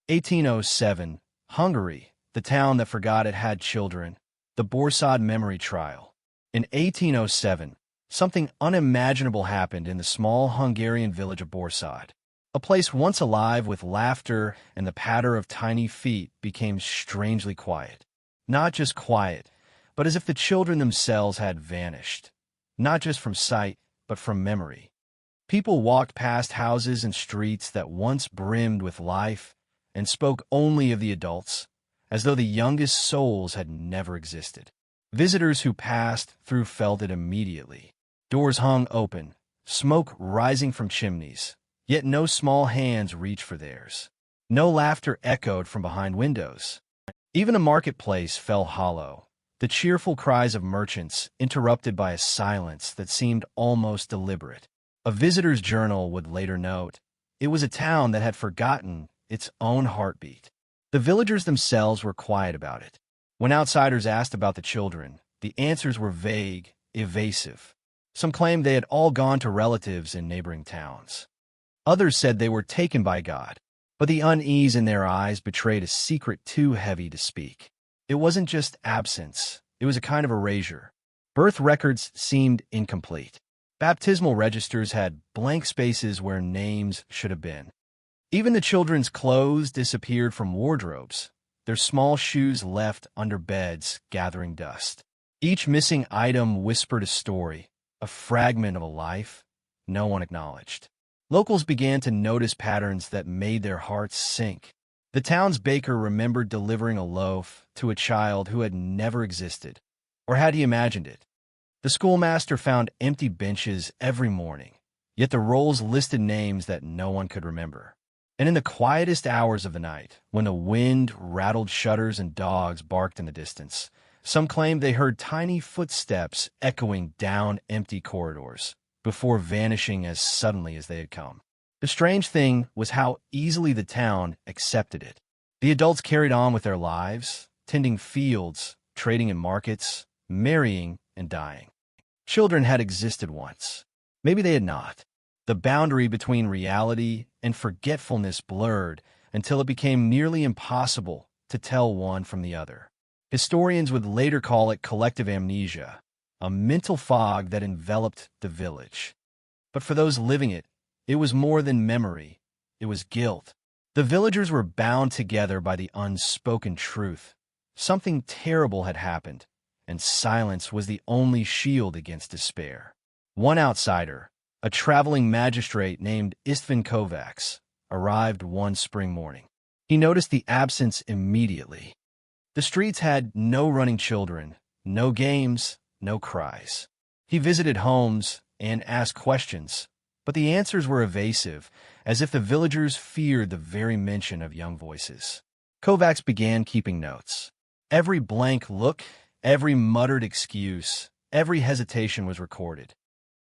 1807, Hungary, the town that forgot it had children. The Borsod Memory Trial. In 1807, something unimaginable happened in the small Hungarian village of Borsod. A place once alive with laughter and the patter of tiny feet became strangely quiet. Not just quiet, but as if the children themselves had vanished. Not just from sight, but from memory. People walked past houses and streets that once brimmed with life and spoke only of the adults, as though the youngest souls had never existed. Visitors who passed through felt it immediately. Doors hung open, smoke rising from chimneys, yet no small hands reached for theirs. No laughter echoed from behind windows. Even a marketplace fell hollow, the cheerful cries of merchants interrupted by a silence that seemed almost deliberate. A visitor's journal would later note, it was a town that had forgotten its own heartbeat. The villagers themselves were quiet about it. When outsiders asked about the children, the answers were vague, evasive. Some claimed they had all gone to relatives in neighboring towns. Others said they were taken by God, but the unease in their eyes betrayed a secret too heavy to speak. It wasn't just absence, it was a kind of erasure. Birth records seemed incomplete. Baptismal registers had blank spaces where names should have been. Even the children's clothes disappeared from wardrobes, their small shoes left under beds gathering dust. Each missing item whispered a story, a fragment of a life no one acknowledged. Locals began to notice patterns that made their hearts sink. The town's baker remembered delivering a loaf to a child who had never existed, or had he imagined it? The schoolmaster found empty benches every morning, yet the rolls listed names that no one could remember. And in the quietest hours of the night, when the wind rattled shutters and dogs barked in the distance, some claimed they heard tiny footsteps echoing down empty corridors, before vanishing as suddenly as they had come. The strange thing was how easily the town accepted it. The adults carried on with their lives, tending fields, trading in markets, marrying and dying. Children had existed once. Maybe they had not. The boundary between reality and forgetfulness blurred until it became nearly impossible to tell one from the other. Historians would later call it collective amnesia, a mental fog that enveloped the village. But for those living it, it was more than memory, it was guilt. The villagers were bound together by the unspoken truth. Something terrible had happened, and silence was the only shield against despair. One outsider, a traveling magistrate named Istvan Kovacs, arrived one spring morning. He noticed the absence immediately. The streets had no running children, no games, no cries. He visited homes and asked questions, but the answers were evasive, as if the villagers feared the very mention of young voices. Kovacs began keeping notes. Every blank look, every muttered excuse, every hesitation was recorded.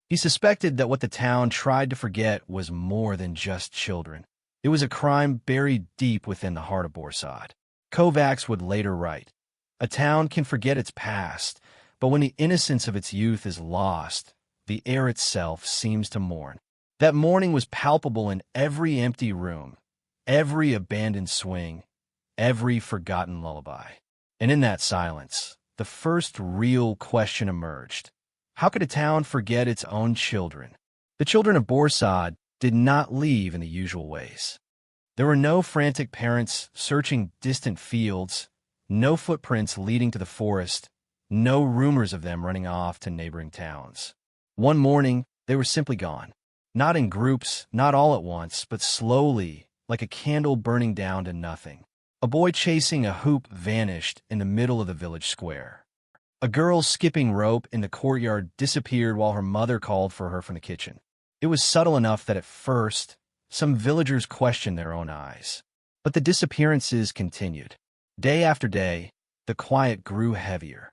He suspected that what the town tried to forget was more than just children. It was a crime buried deep within the heart of Borsod. Kovacs would later write, "A town can forget its past, but when the innocence of its youth is lost, the air itself seems to mourn." That mourning was palpable in every empty room, every abandoned swing, every forgotten lullaby. And in that silence, the first real question emerged. How could a town forget its own children? The children of Borsod did not leave in the usual ways. There were no frantic parents searching distant fields, no footprints leading to the forest, no rumors of them running off to neighboring towns. One morning, they were simply gone. Not in groups, not all at once, but slowly, like a candle burning down to nothing. A boy chasing a hoop vanished in the middle of the village square. A girl skipping rope in the courtyard disappeared while her mother called for her from the kitchen. It was subtle enough that at first, some villagers questioned their own eyes. But the disappearances continued. Day after day, the quiet grew heavier.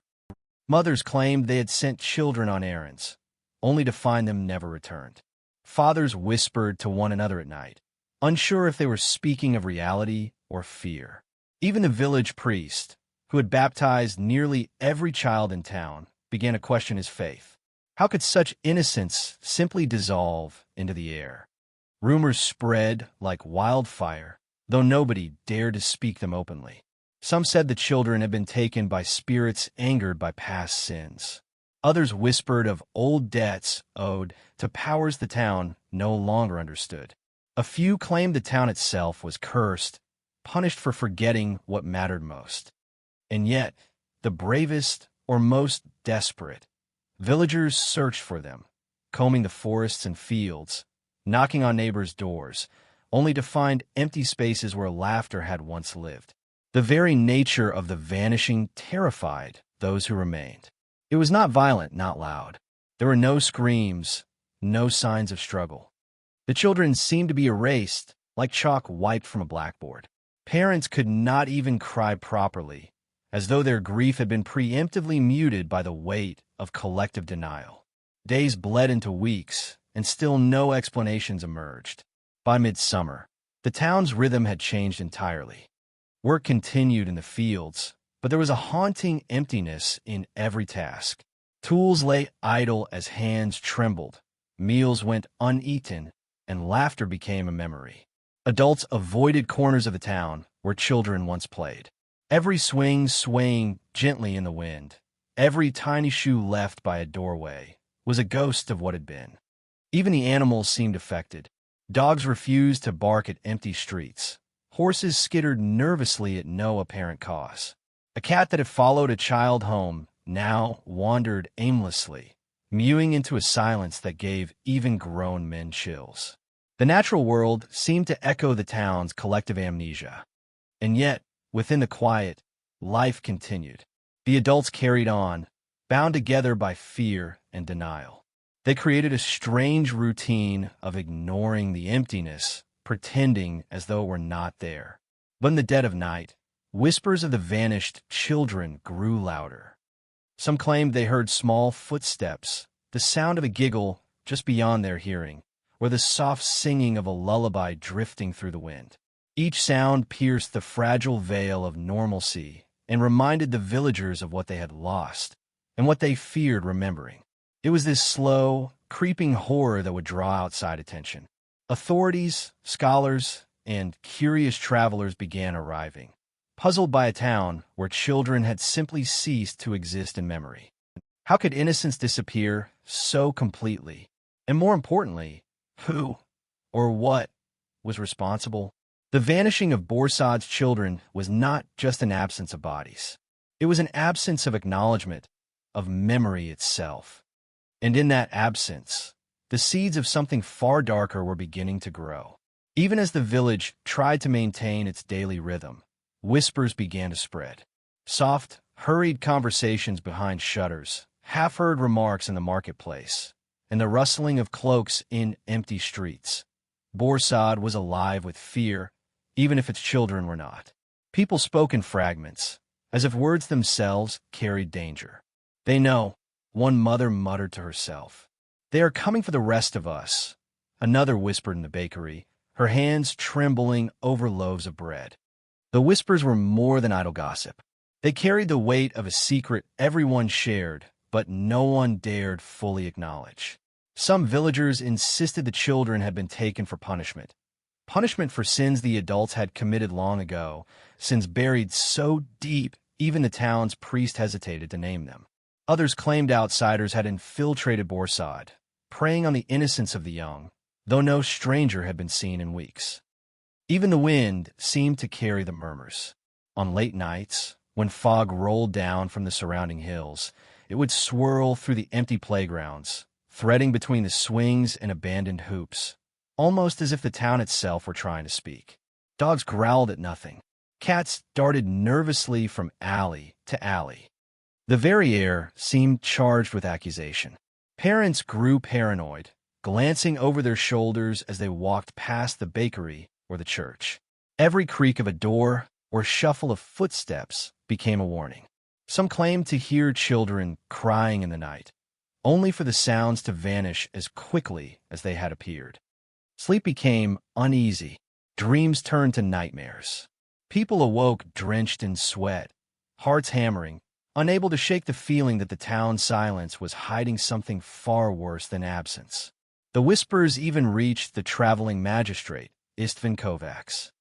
Mothers claimed they had sent children on errands, only to find them never returned. Fathers whispered to one another at night, unsure if they were speaking of reality or fear. Even the village priest, who had baptized nearly every child in town, began to question his faith. How could such innocence simply dissolve into the air? Rumors spread like wildfire. though nobody dared to speak them openly. Some said the children had been taken by spirits angered by past sins. Others whispered of old debts owed to powers the town no longer understood. A few claimed the town itself was cursed, punished for forgetting what mattered most. And yet, the bravest or most desperate villagers searched for them, combing the forests and fields, knocking on neighbors' doors, only to find empty spaces where laughter had once lived. The very nature of the vanishing terrified those who remained. It was not violent, not loud. There were no screams, no signs of struggle. The children seemed to be erased, like chalk wiped from a blackboard. Parents could not even cry properly, as though their grief had been preemptively muted by the weight of collective denial. Days bled into weeks, and still no explanations emerged. By midsummer, the town's rhythm had changed entirely. Work continued in the fields, but there was a haunting emptiness in every task. Tools lay idle as hands trembled, meals went uneaten, and laughter became a memory. Adults avoided corners of the town where children once played. Every swing swaying gently in the wind, every tiny shoe left by a doorway, was a ghost of what had been. Even the animals seemed affected. Dogs refused to bark at empty streets. Horses skittered nervously at no apparent cause. A cat that had followed a child home now wandered aimlessly, mewing into a silence that gave even grown men chills. The natural world seemed to echo the town's collective amnesia. And yet, within the quiet, life continued. The adults carried on, bound together by fear and denial. They created a strange routine of ignoring the emptiness, pretending as though it were not there. But in the dead of night, whispers of the vanished children grew louder. Some claimed they heard small footsteps, the sound of a giggle just beyond their hearing, or the soft singing of a lullaby drifting through the wind. Each sound pierced the fragile veil of normalcy and reminded the villagers of what they had lost and what they feared remembering. It was this slow, creeping horror that would draw outside attention. Authorities, scholars, and curious travelers began arriving, puzzled by a town where children had simply ceased to exist in memory. How could innocence disappear so completely? And more importantly, who or what was responsible? The vanishing of Borsod's children was not just an absence of bodies. It was an absence of acknowledgement, of memory itself. And in that absence, the seeds of something far darker were beginning to grow. Even as the village tried to maintain its daily rhythm, whispers began to spread. Soft, hurried conversations behind shutters, half-heard remarks in the marketplace, and the rustling of cloaks in empty streets. Borsod was alive with fear, even if its children were not. People spoke in fragments, as if words themselves carried danger. "They know," one mother muttered to herself. "They are coming for the rest of us," another whispered in the bakery, her hands trembling over loaves of bread. The whispers were more than idle gossip. They carried the weight of a secret everyone shared, but no one dared fully acknowledge. Some villagers insisted the children had been taken for punishment. Punishment for sins the adults had committed long ago, sins buried so deep even the town's priest hesitated to name them. Others claimed outsiders had infiltrated Borsod, preying on the innocence of the young, though no stranger had been seen in weeks. Even the wind seemed to carry the murmurs. On late nights, when fog rolled down from the surrounding hills, it would swirl through the empty playgrounds, threading between the swings and abandoned hoops, almost as if the town itself were trying to speak. Dogs growled at nothing. Cats darted nervously from alley to alley. The very air seemed charged with accusation. Parents grew paranoid, glancing over their shoulders as they walked past the bakery or the church. Every creak of a door or shuffle of footsteps became a warning. Some claimed to hear children crying in the night, only for the sounds to vanish as quickly as they had appeared. Sleep became uneasy. Dreams turned to nightmares. People awoke drenched in sweat, hearts hammering, unable to shake the feeling that the town's silence was hiding something far worse than absence. The whispers even reached the traveling magistrate, Istvan Kovacs.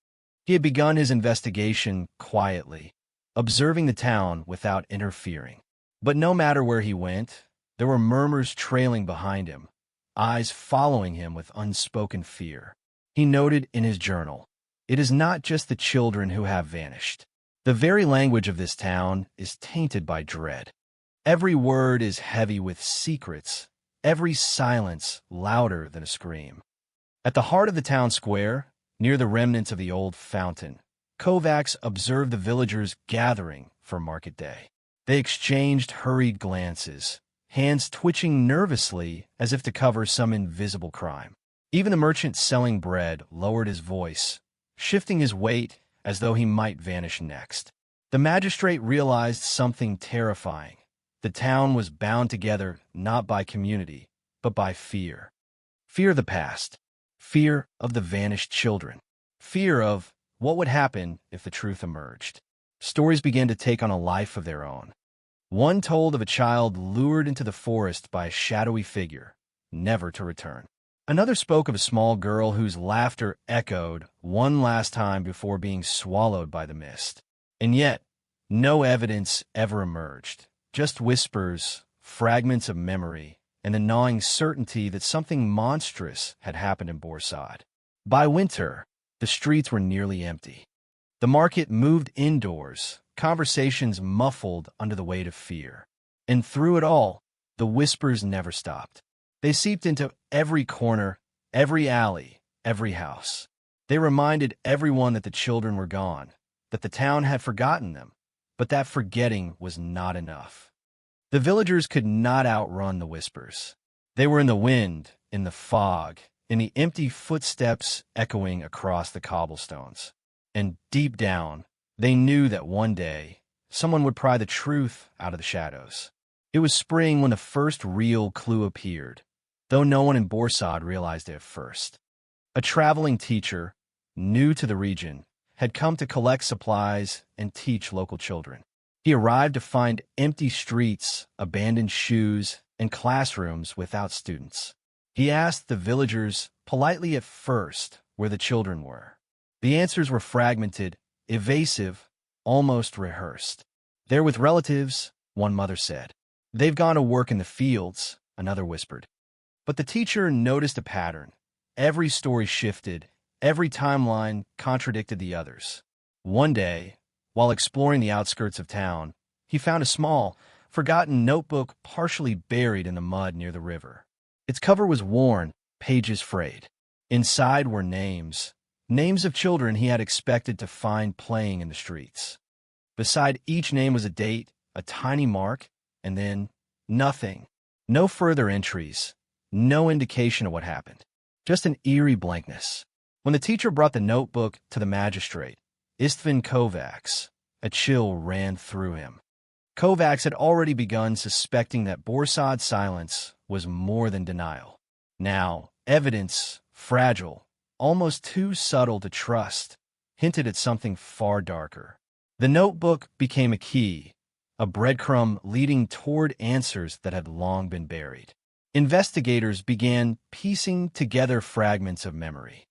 He had begun his investigation quietly, observing the town without interfering. But no matter where he went, there were murmurs trailing behind him, eyes following him with unspoken fear. He noted in his journal, "It is not just the children who have vanished. The very language of this town is tainted by dread. Every word is heavy with secrets, every silence louder than a scream." At the heart of the town square, near the remnants of the old fountain, Kovacs observed the villagers gathering for market day. They exchanged hurried glances, hands twitching nervously as if to cover some invisible crime. Even the merchant selling bread lowered his voice, shifting his weight as though he might vanish next. The magistrate realized something terrifying. The town was bound together not by community, but by fear. Fear of the past, fear of the vanished children, fear of what would happen if the truth emerged. Stories began to take on a life of their own. One told of a child lured into the forest by a shadowy figure, never to return. Another spoke of a small girl whose laughter echoed one last time before being swallowed by the mist. And yet, no evidence ever emerged, just whispers, fragments of memory, and the gnawing certainty that something monstrous had happened in Borsod. By winter, the streets were nearly empty. The market moved indoors, conversations muffled under the weight of fear. And through it all, the whispers never stopped. They seeped into every corner, every alley, every house. They reminded everyone that the children were gone, that the town had forgotten them, but that forgetting was not enough. The villagers could not outrun the whispers. They were in the wind, in the fog, in the empty footsteps echoing across the cobblestones. And deep down, they knew that one day, someone would pry the truth out of the shadows. It was spring when the first real clue appeared, though no one in Borsod realized it at first. A traveling teacher, new to the region, had come to collect supplies and teach local children. He arrived to find empty streets, abandoned shoes, and classrooms without students. He asked the villagers, politely at first, where the children were. The answers were fragmented, evasive, almost rehearsed. "They're with relatives," one mother said. "They've gone to work in the fields," another whispered. But the teacher noticed a pattern. Every story shifted, every timeline contradicted the others. One day, while exploring the outskirts of town, he found a small, forgotten notebook partially buried in the mud near the river. Its cover was worn, pages frayed. Inside were names of children he had expected to find playing in the streets. Beside each name was a date, a tiny mark, and then nothing. No further entries, no indication of what happened. Just an eerie blankness. When the teacher brought the notebook to the magistrate, Istvan Kovacs, a chill ran through him. Kovacs had already begun suspecting that Borsod's silence was more than denial. Now, evidence, fragile, almost too subtle to trust, hinted at something far darker. The notebook became a key, a breadcrumb leading toward answers that had long been buried. Investigators began piecing together fragments of memory.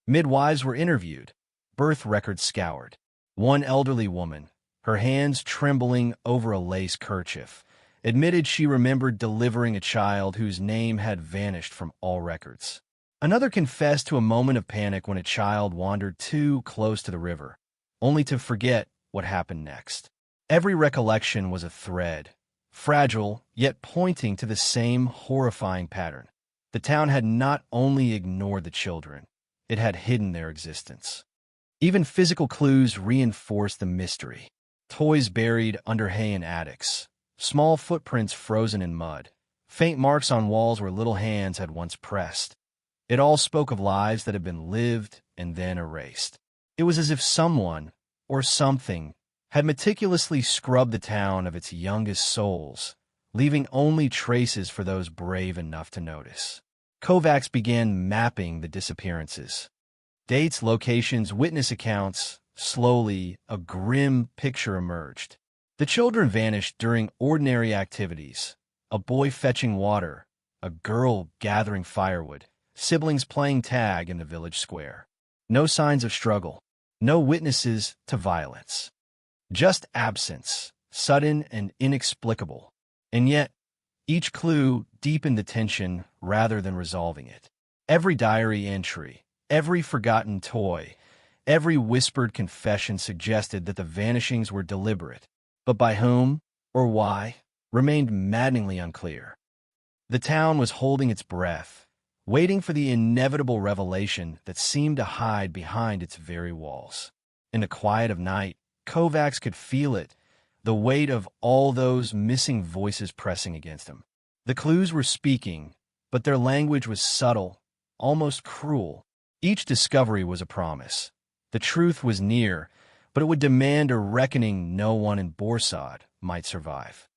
Midwives were interviewed, birth records scoured. One elderly woman, her hands trembling over a lace kerchief, admitted she remembered delivering a child whose name had vanished from all records. Another confessed to a moment of panic when a child wandered too close to the river, only to forget what happened next. Every recollection was a thread, fragile yet pointing to the same horrifying pattern. The town had not only ignored the children, it had hidden their existence. Even physical clues reinforced the mystery. Toys buried under hay in attics, small footprints frozen in mud, faint marks on walls where little hands had once pressed. It all spoke of lives that had been lived and then erased. It was as if someone, or something, had meticulously scrubbed the town of its youngest souls, leaving only traces for those brave enough to notice. Kovacs began mapping the disappearances. Dates, locations, witness accounts. Slowly, a grim picture emerged. The children vanished during ordinary activities. A boy fetching water, a girl gathering firewood, siblings playing tag in the village square. No signs of struggle, No witnesses to violence. Just absence, sudden and inexplicable. And yet, each clue deepened the tension rather than resolving it. Every diary entry, every forgotten toy, every whispered confession suggested that the vanishings were deliberate, but by whom or why remained maddeningly unclear. The town was holding its breath, waiting for the inevitable revelation that seemed to hide behind its very walls. In the quiet of night, Kovacs could feel it, the weight of all those missing voices pressing against him. The clues were speaking, but their language was subtle, almost cruel. Each discovery was a promise. The truth was near, but it would demand a reckoning no one in Borsod might survive.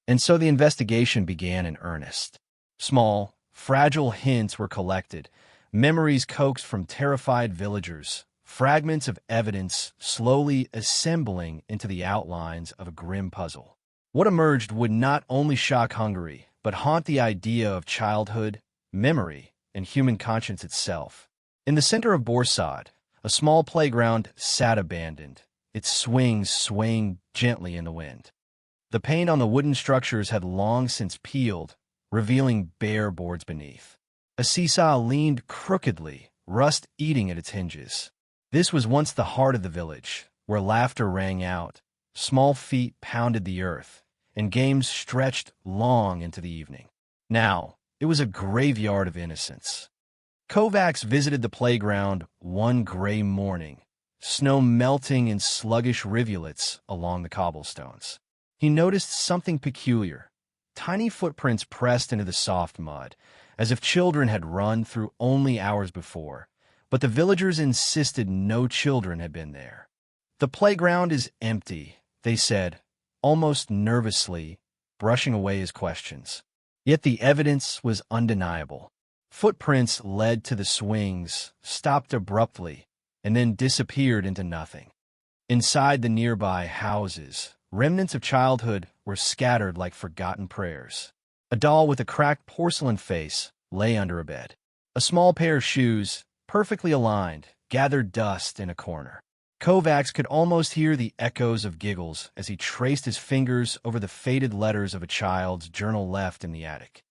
And so the investigation began in earnest. Small, fragile hints were collected, memories coaxed from terrified villagers, fragments of evidence slowly assembling into the outlines of a grim puzzle. What emerged would not only shock Hungary, but haunt the idea of childhood, memory, and human conscience itself. In the center of Borsod, a small playground sat abandoned, its swings swaying gently in the wind. The paint on the wooden structures had long since peeled, revealing bare boards beneath. A seesaw leaned crookedly, rust eating at its hinges. This was once the heart of the village, where laughter rang out, small feet pounded the earth, and games stretched long into the evening. Now, it was a graveyard of innocence. Kovacs visited the playground one gray morning, snow melting in sluggish rivulets along the cobblestones. He noticed something peculiar. Tiny footprints pressed into the soft mud, as if children had run through only hours before, but the villagers insisted no children had been there. "The playground is empty," they said, almost nervously, brushing away his questions. Yet the evidence was undeniable. Footprints led to the swings, stopped abruptly, and then disappeared into nothing. Inside the nearby houses, remnants of childhood were scattered like forgotten prayers. A doll with a cracked porcelain face lay under a bed. A small pair of shoes, perfectly aligned, gathered dust in a corner. Kovacs could almost hear the echoes of giggles as he traced his fingers over the faded letters of a child's journal left in the attic.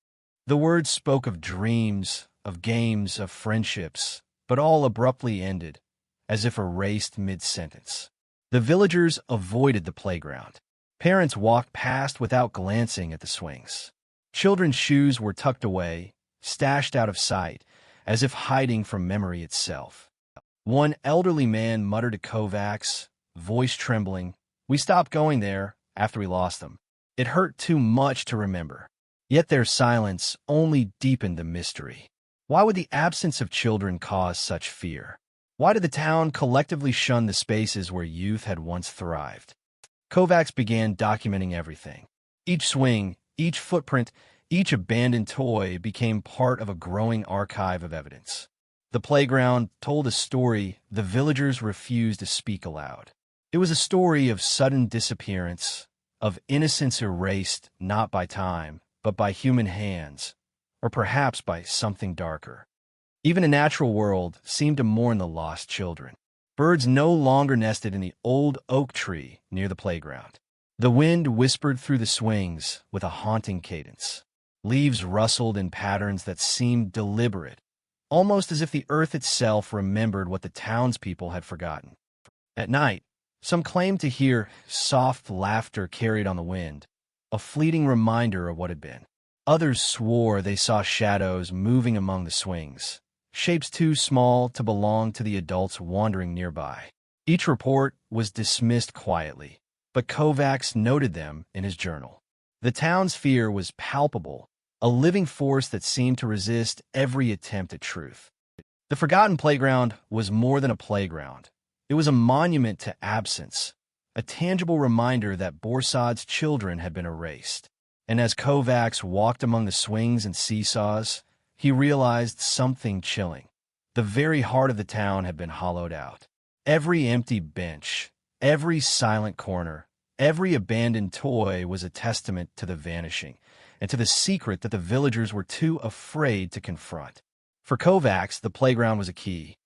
The words spoke of dreams, of games, of friendships, but all abruptly ended, as if erased mid-sentence. The villagers avoided the playground. Parents walked past without glancing at the swings. Children's shoes were tucked away, stashed out of sight, as if hiding from memory itself. One elderly man muttered to Kovacs, voice trembling, "We stopped going there after we lost them. It hurt too much to remember." Yet their silence only deepened the mystery. Why would the absence of children cause such fear? Why did the town collectively shun the spaces where youth had once thrived? Kovacs began documenting everything. Each swing, each footprint, each abandoned toy became part of a growing archive of evidence. The playground told a story the villagers refused to speak aloud. It was a story of sudden disappearance, of innocence erased not by time, but by human hands, or perhaps by something darker. Even a natural world seemed to mourn the lost children. Birds no longer nested in the old oak tree near the playground. The wind whispered through the swings with a haunting cadence. Leaves rustled in patterns that seemed deliberate, almost as if the earth itself remembered what the townspeople had forgotten. At night, some claimed to hear soft laughter carried on the wind, a fleeting reminder of what had been. Others swore they saw shadows moving among the swings, shapes too small to belong to the adults wandering nearby. Each report was dismissed quietly, but Kovacs noted them in his journal. The town's fear was palpable, a living force that seemed to resist every attempt at truth. The forgotten playground was more than a playground. It was a monument to absence, a tangible reminder that Borsod's children had been erased. And as Kovacs walked among the swings and seesaws, he realized something chilling. The very heart of the town had been hollowed out. Every empty bench, every silent corner, every abandoned toy was a testament to the vanishing, and to the secret that the villagers were too afraid to confront. For Kovacs, the playground was a key.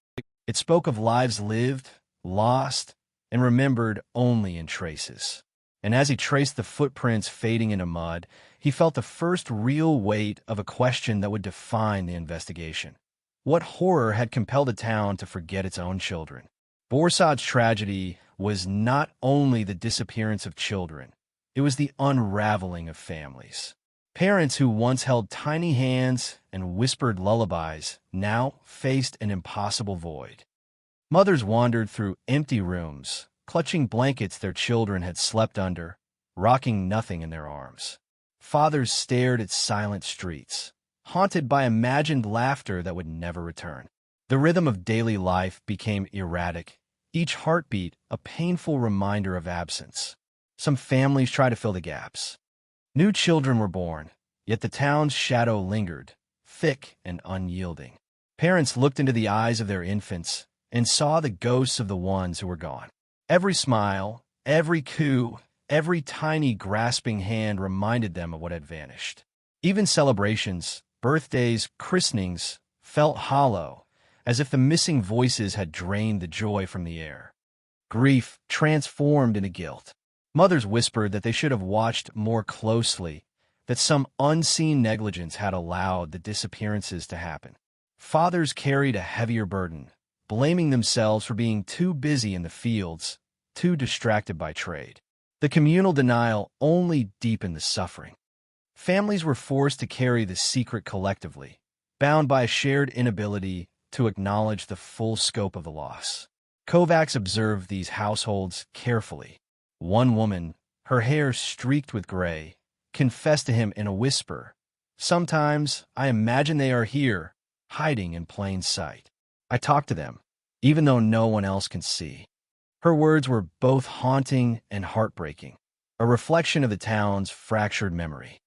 It spoke of lives lived, lost, and remembered only in traces. And as he traced the footprints fading into mud, he felt the first real weight of a question that would define the investigation. What horror had compelled a town to forget its own children? Borsod's tragedy was not only the disappearance of children, it was the unraveling of families. Parents who once held tiny hands and whispered lullabies now faced an impossible void. Mothers wandered through empty rooms, clutching blankets their children had slept under, rocking nothing in their arms. Fathers stared at silent streets, haunted by imagined laughter that would never return. The rhythm of daily life became erratic, each heartbeat a painful reminder of absence. Some families tried to fill the gaps. New children were born, yet the town's shadow lingered, thick and unyielding. Parents looked into the eyes of their infants and saw the ghosts of the ones who were gone. Every smile, every coo, every tiny grasping hand reminded them of what had vanished. Even celebrations, birthdays, christenings, felt hollow, as if the missing voices had drained the joy from the air. Grief transformed into guilt. Mothers whispered that they should have watched more closely, that some unseen negligence had allowed the disappearances to happen. Fathers carried a heavier burden, blaming themselves for being too busy in the fields, too distracted by trade. The communal denial only deepened the suffering. Families were forced to carry the secret collectively, bound by a shared inability to acknowledge the full scope of the loss. Kovacs observed these households carefully. One woman, her hair streaked with gray, confessed to him in a whisper, "Sometimes I imagine they are here, hiding in plain sight. I talk to them, even though no one else can see." Her words were both haunting and heartbreaking, a reflection of the town's fractured memory.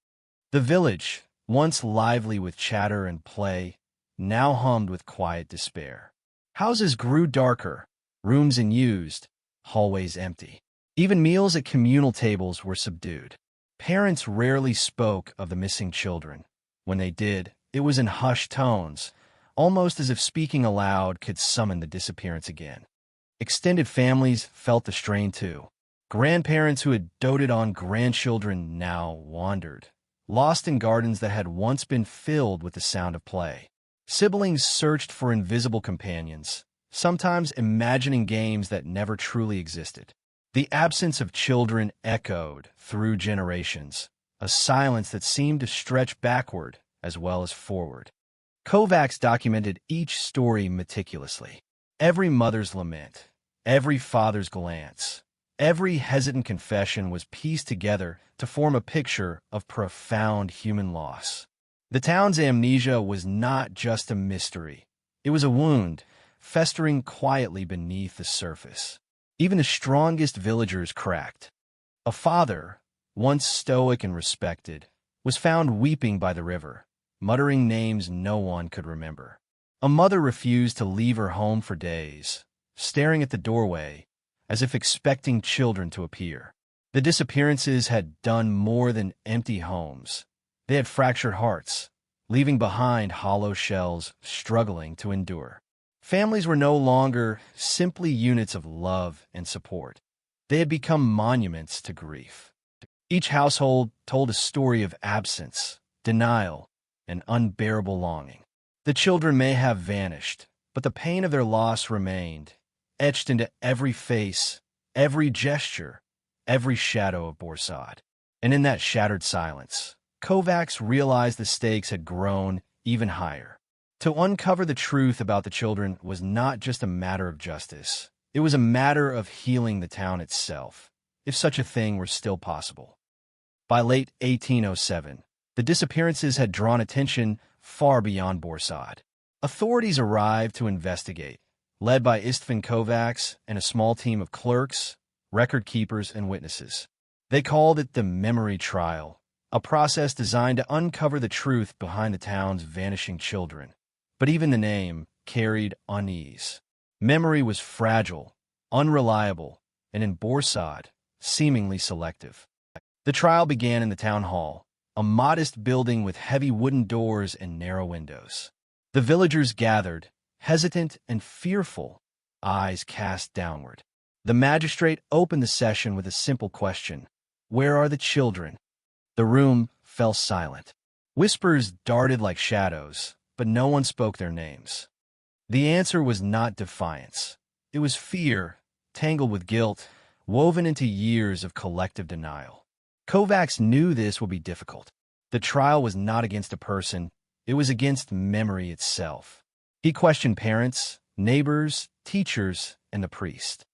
The village, once lively with chatter and play, now hummed with quiet despair. Houses grew darker, rooms unused, hallways empty. Even meals at communal tables were subdued. Parents rarely spoke of the missing children. When they did, it was in hushed tones, almost as if speaking aloud could summon the disappearance again. Extended families felt the strain too. Grandparents who had doted on grandchildren now wandered, lost in gardens that had once been filled with the sound of play. Siblings searched for invisible companions, sometimes imagining games that never truly existed. The absence of children echoed through generations, a silence that seemed to stretch backward as well as forward. Kovacs documented each story meticulously. Every mother's lament, every father's glance, every hesitant confession was pieced together to form a picture of profound human loss. The town's amnesia was not just a mystery. It was a wound, festering quietly beneath the surface. Even the strongest villagers cracked. A father, once stoic and respected, was found weeping by the river, muttering names no one could remember. A mother refused to leave her home for days, staring at the doorway as if expecting children to appear. The disappearances had done more than empty homes. They had fractured hearts, leaving behind hollow shells struggling to endure. Families were no longer simply units of love and support. They had become monuments to grief. Each household told a story of absence, denial, and unbearable longing. The children may have vanished, but the pain of their loss remained, etched into every face, every gesture, every shadow of Borsod. And in that shattered silence, Kovacs realized the stakes had grown even higher. To uncover the truth about the children was not just a matter of justice. It was a matter of healing the town itself, if such a thing were still possible. By late 1807, the disappearances had drawn attention far beyond Borsod. Authorities arrived to investigate, led by Istvan Kovacs and a small team of clerks, record keepers, and witnesses. They called it the Memory Trial, a process designed to uncover the truth behind the town's vanishing children. But even the name carried unease. Memory was fragile, unreliable, and in Borsod, seemingly selective. The trial began in the town hall, a modest building with heavy wooden doors and narrow windows. The villagers gathered, hesitant and fearful, eyes cast downward. The magistrate opened the session with a simple question: "Where are the children?" The room fell silent. Whispers darted like shadows, but no one spoke their names. The answer was not defiance. It was fear, tangled with guilt, woven into years of collective denial. Kovacs knew this would be difficult. The trial was not against a person, it was against memory itself. He questioned parents, neighbors, teachers, and the priest.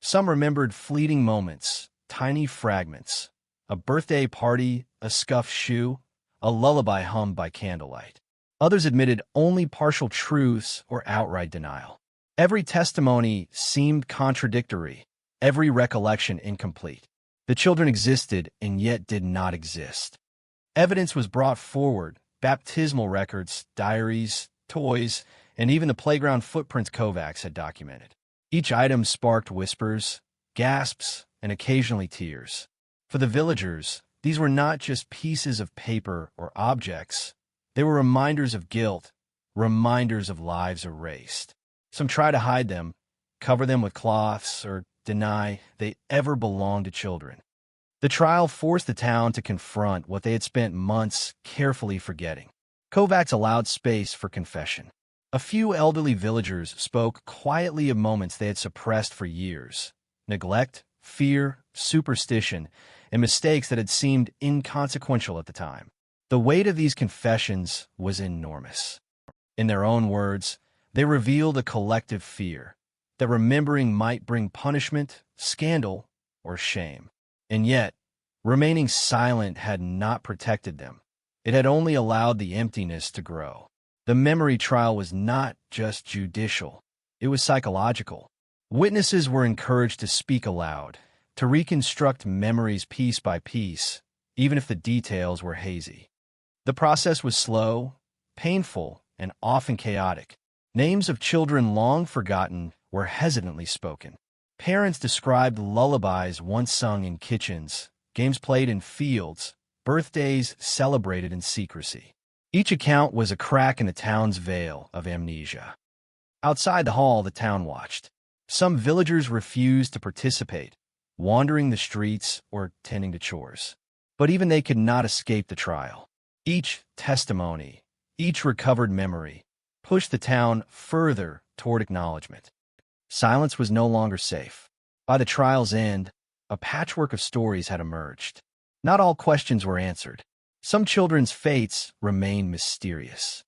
Some remembered fleeting moments, tiny fragments: a birthday party, a scuffed shoe, a lullaby hummed by candlelight. Others admitted only partial truths or outright denial. Every testimony seemed contradictory, every recollection incomplete. The children existed and yet did not exist. Evidence was brought forward: baptismal records, diaries, toys, and even the playground footprints Kovacs had documented. Each item sparked whispers, gasps, and occasionally tears. For the villagers, these were not just pieces of paper or objects. They were reminders of guilt, reminders of lives erased. Some tried to hide them, cover them with cloths, or deny they ever belonged to children. The trial forced the town to confront what they had spent months carefully forgetting. Kovacs allowed space for confession. A few elderly villagers spoke quietly of moments they had suppressed for years: neglect, fear, superstition, and mistakes that had seemed inconsequential at the time. The weight of these confessions was enormous. In their own words, they revealed a collective fear that remembering might bring punishment, scandal, or shame. And yet, remaining silent had not protected them. It had only allowed the emptiness to grow. The memory trial was not just judicial, it was psychological. Witnesses were encouraged to speak aloud, to reconstruct memories piece by piece, even if the details were hazy. The process was slow, painful, and often chaotic. Names of children long forgotten were hesitantly spoken. Parents described lullabies once sung in kitchens, games played in fields, birthdays celebrated in secrecy. Each account was a crack in the town's veil of amnesia. Outside the hall, the town watched. Some villagers refused to participate, wandering the streets or tending to chores. But even they could not escape the trial. Each testimony, each recovered memory, pushed the town further toward acknowledgement. Silence was no longer safe. By the trial's end, a patchwork of stories had emerged. Not all questions were answered. Some children's fates remained mysterious.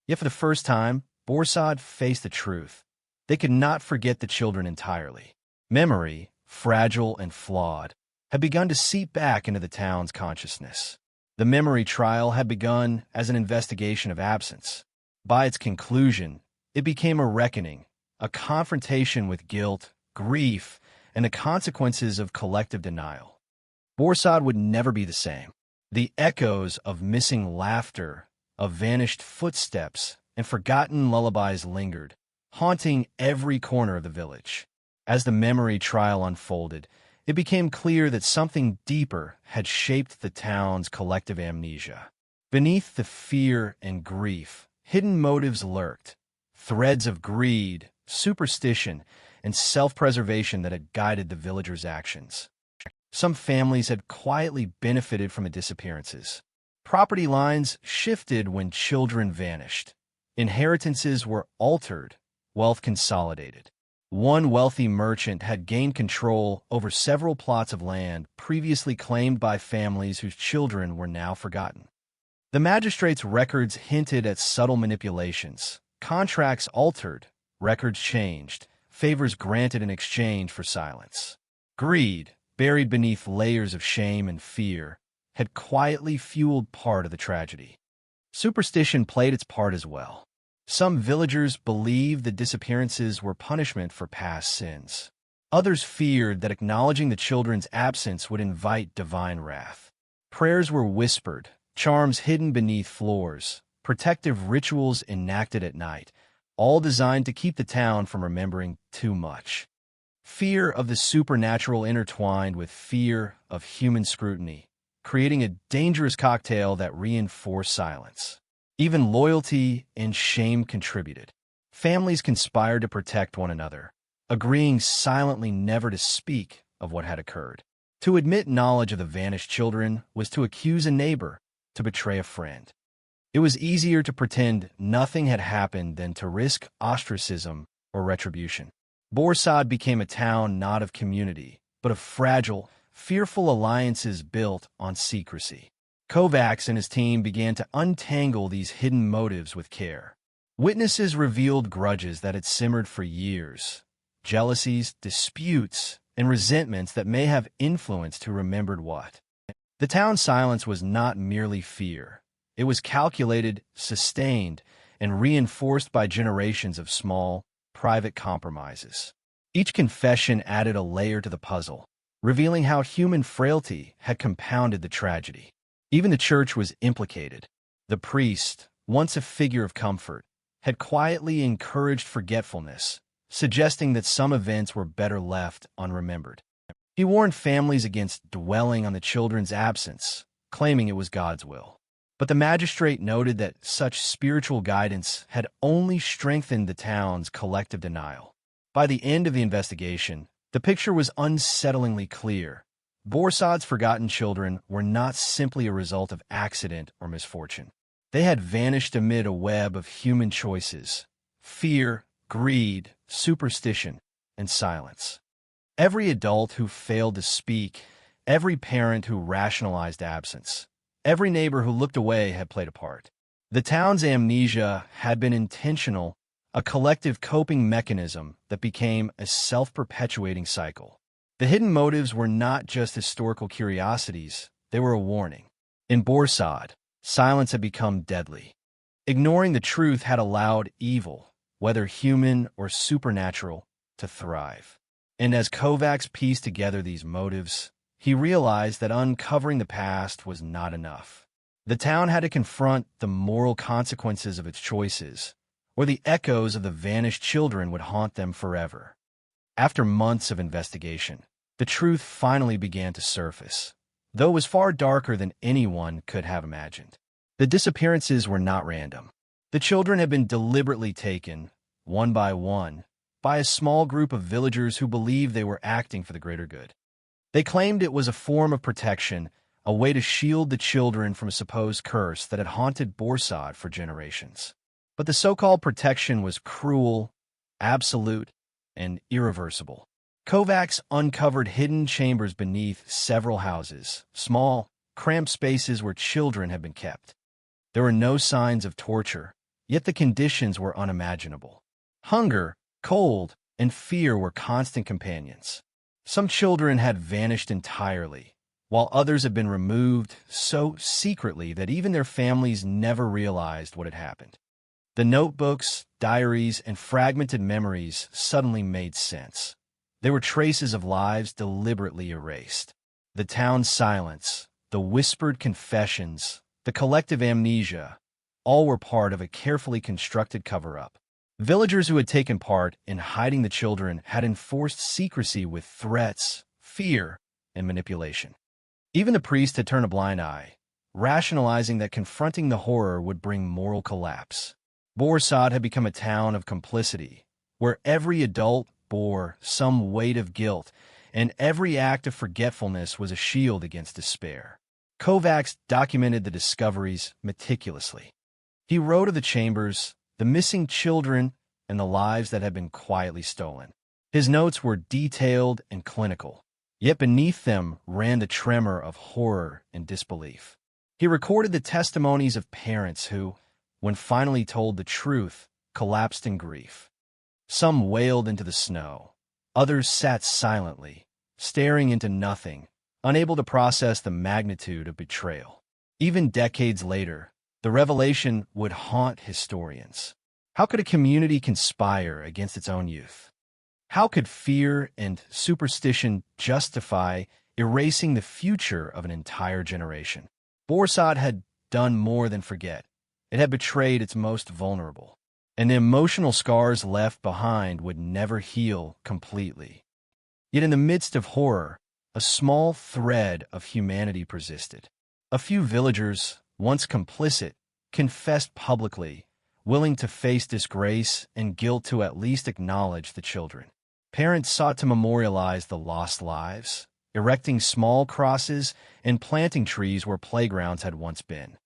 Yet for the first time, Borsod faced the truth. They could not forget the children entirely. Memory, fragile and flawed, had begun to seep back into the town's consciousness. The memory trial had begun as an investigation of absence. By its conclusion, it became a reckoning, a confrontation with guilt, grief, and the consequences of collective denial. Borsod would never be the same. The echoes of missing laughter, of vanished footsteps, and forgotten lullabies lingered, haunting every corner of the village. As the memory trial unfolded, it became clear that something deeper had shaped the town's collective amnesia. Beneath the fear and grief, hidden motives lurked, threads of greed, superstition, and self-preservation that had guided the villagers' actions. Some families had quietly benefited from the disappearances. Property lines shifted when children vanished. Inheritances were altered, wealth consolidated. One wealthy merchant had gained control over several plots of land previously claimed by families whose children were now forgotten. The magistrate's records hinted at subtle manipulations. Contracts altered, records changed, favors granted in exchange for silence. Greed, buried beneath layers of shame and fear, had quietly fueled part of the tragedy. Superstition played its part as well. Some villagers believed the disappearances were punishment for past sins. Others feared that acknowledging the children's absence would invite divine wrath. Prayers were whispered, charms hidden beneath floors, protective rituals enacted at night, all designed to keep the town from remembering too much. Fear of the supernatural intertwined with fear of human scrutiny, creating a dangerous cocktail that reinforced silence. Even loyalty and shame contributed. Families conspired to protect one another, agreeing silently never to speak of what had occurred. To admit knowledge of the vanished children was to accuse a neighbor, to betray a friend. It was easier to pretend nothing had happened than to risk ostracism or retribution. Borsod became a town not of community, but of fragile, fearful alliances built on secrecy. Kovacs and his team began to untangle these hidden motives with care. Witnesses revealed grudges that had simmered for years, jealousies, disputes, and resentments that may have influenced who remembered what. The town's silence was not merely fear. It was calculated, sustained, and reinforced by generations of small, private compromises. Each confession added a layer to the puzzle, revealing how human frailty had compounded the tragedy. Even the church was implicated. The priest, once a figure of comfort, had quietly encouraged forgetfulness, suggesting that some events were better left unremembered. He warned families against dwelling on the children's absence, claiming it was God's will. But the magistrate noted that such spiritual guidance had only strengthened the town's collective denial. By the end of the investigation, the picture was unsettlingly clear. Borsod's forgotten children were not simply a result of accident or misfortune. They had vanished amid a web of human choices: fear, greed, superstition, and silence. Every adult who failed to speak, every parent who rationalized absence, every neighbor who looked away had played a part. The town's amnesia had been intentional, a collective coping mechanism that became a self-perpetuating cycle. The hidden motives were not just historical curiosities, they were a warning. In Borsod, silence had become deadly. Ignoring the truth had allowed evil, whether human or supernatural, to thrive. And as Kovacs pieced together these motives, he realized that uncovering the past was not enough. The town had to confront the moral consequences of its choices, or the echoes of the vanished children would haunt them forever. After months of investigation, the truth finally began to surface, though it was far darker than anyone could have imagined. The disappearances were not random. The children had been deliberately taken, one, by a small group of villagers who believed they were acting for the greater good. They claimed it was a form of protection, a way to shield the children from a supposed curse that had haunted Borsod for generations. But the so-called protection was cruel, absolute, and irreversible. Kovacs uncovered hidden chambers beneath several houses, small, cramped spaces where children had been kept. There were no signs of torture, yet the conditions were unimaginable. Hunger, cold, and fear were constant companions. Some children had vanished entirely, while others had been removed so secretly that even their families never realized what had happened. The notebooks, diaries, and fragmented memories suddenly made sense. They were traces of lives deliberately erased. The town's silence, the whispered confessions, the collective amnesia, all were part of a carefully constructed cover-up. Villagers who had taken part in hiding the children had enforced secrecy with threats, fear, and manipulation. Even the priest had turned a blind eye, rationalizing that confronting the horror would bring moral collapse. Borsod had become a town of complicity, where every adult bore some weight of guilt, and every act of forgetfulness was a shield against despair. Kovacs documented the discoveries meticulously. He wrote of the chambers, the missing children, and the lives that had been quietly stolen. His notes were detailed and clinical, yet beneath them ran the tremor of horror and disbelief. He recorded the testimonies of parents who, when finally told the truth, collapsed in grief. Some wailed into the snow. Others sat silently, staring into nothing, unable to process the magnitude of betrayal. Even decades later, the revelation would haunt historians. How could a community conspire against its own youth? How could fear and superstition justify erasing the future of an entire generation? Borsod had done more than forget. It had betrayed its most vulnerable, and the emotional scars left behind would never heal completely. Yet in the midst of horror, a small thread of humanity persisted. A few villagers, once complicit, confessed publicly, willing to face disgrace and guilt to at least acknowledge the children. Parents sought to memorialize the lost lives, erecting small crosses and planting trees where playgrounds had once been.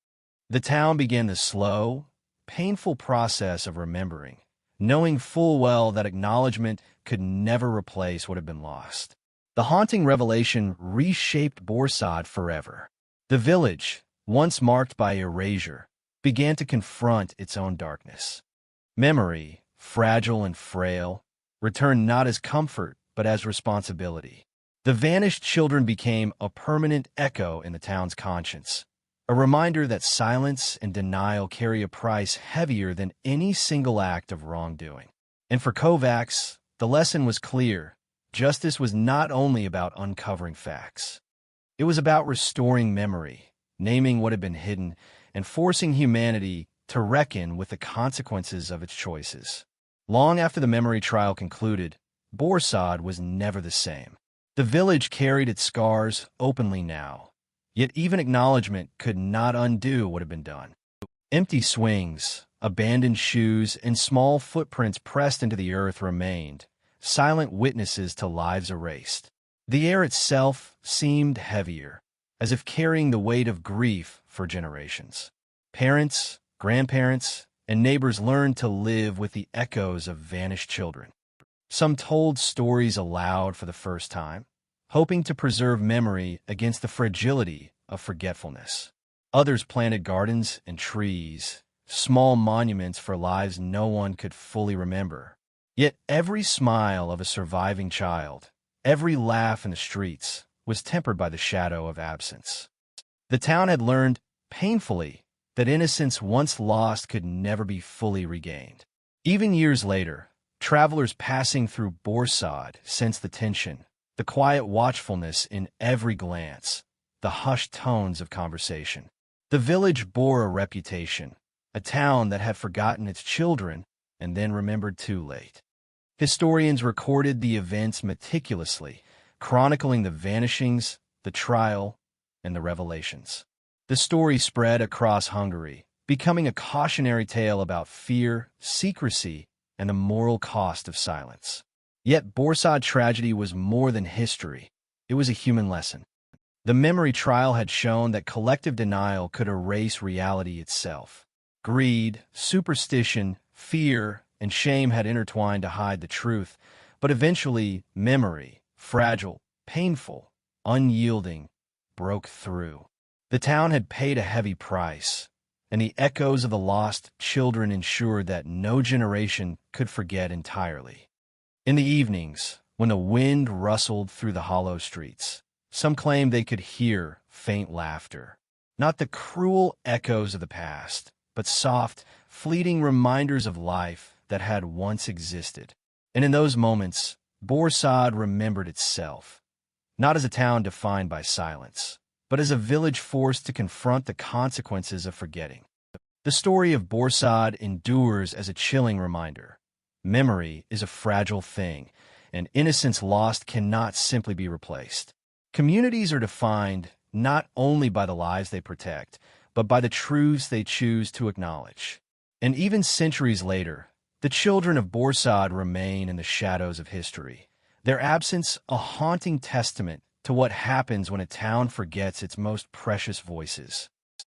The town began the slow, painful process of remembering, knowing full well that acknowledgement could never replace what had been lost. The haunting revelation reshaped Borsod forever. The village, once marked by erasure, began to confront its own darkness. Memory, fragile and frail, returned not as comfort but as responsibility. The vanished children became a permanent echo in the town's conscience, a reminder that silence and denial carry a price heavier than any single act of wrongdoing. And for Kovacs, the lesson was clear. Justice was not only about uncovering facts. It was about restoring memory, naming what had been hidden, and forcing humanity to reckon with the consequences of its choices. Long after the memory trial concluded, Borsod was never the same. The village carried its scars openly now, yet even acknowledgement could not undo what had been done. Empty swings, abandoned shoes, and small footprints pressed into the earth remained, silent witnesses to lives erased. The air itself seemed heavier, as if carrying the weight of grief for generations. Parents, grandparents, and neighbors learned to live with the echoes of vanished children. Some told stories aloud for the first time, hoping to preserve memory against the fragility of forgetfulness. Others planted gardens and trees, small monuments for lives no one could fully remember. Yet every smile of a surviving child, every laugh in the streets, was tempered by the shadow of absence. The town had learned, painfully, that innocence once lost could never be fully regained. Even years later, travelers passing through Borsod sensed the tension, the quiet watchfulness in every glance, the hushed tones of conversation. The village bore a reputation, a town that had forgotten its children and then remembered too late. Historians recorded the events meticulously, chronicling the vanishings, the trial, and the revelations. The story spread across Hungary, becoming a cautionary tale about fear, secrecy, and the moral cost of silence. Yet Borsod tragedy was more than history. It was a human lesson. The memory trial had shown that collective denial could erase reality itself. Greed, superstition, fear, and shame had intertwined to hide the truth, but eventually memory, fragile, painful, unyielding, broke through. The town had paid a heavy price, and the echoes of the lost children ensured that no generation could forget entirely. In the evenings, when the wind rustled through the hollow streets, some claimed they could hear faint laughter. Not the cruel echoes of the past, but soft, fleeting reminders of life that had once existed. And in those moments, Borsod remembered itself, not as a town defined by silence, but as a village forced to confront the consequences of forgetting. The story of Borsod endures as a chilling reminder. Memory is a fragile thing, and innocence lost cannot simply be replaced. Communities are defined not only by the lives they protect, but by the truths they choose to acknowledge. And even centuries later, the children of Borsod remain in the shadows of history, their absence a haunting testament to what happens when a town forgets its most precious voices.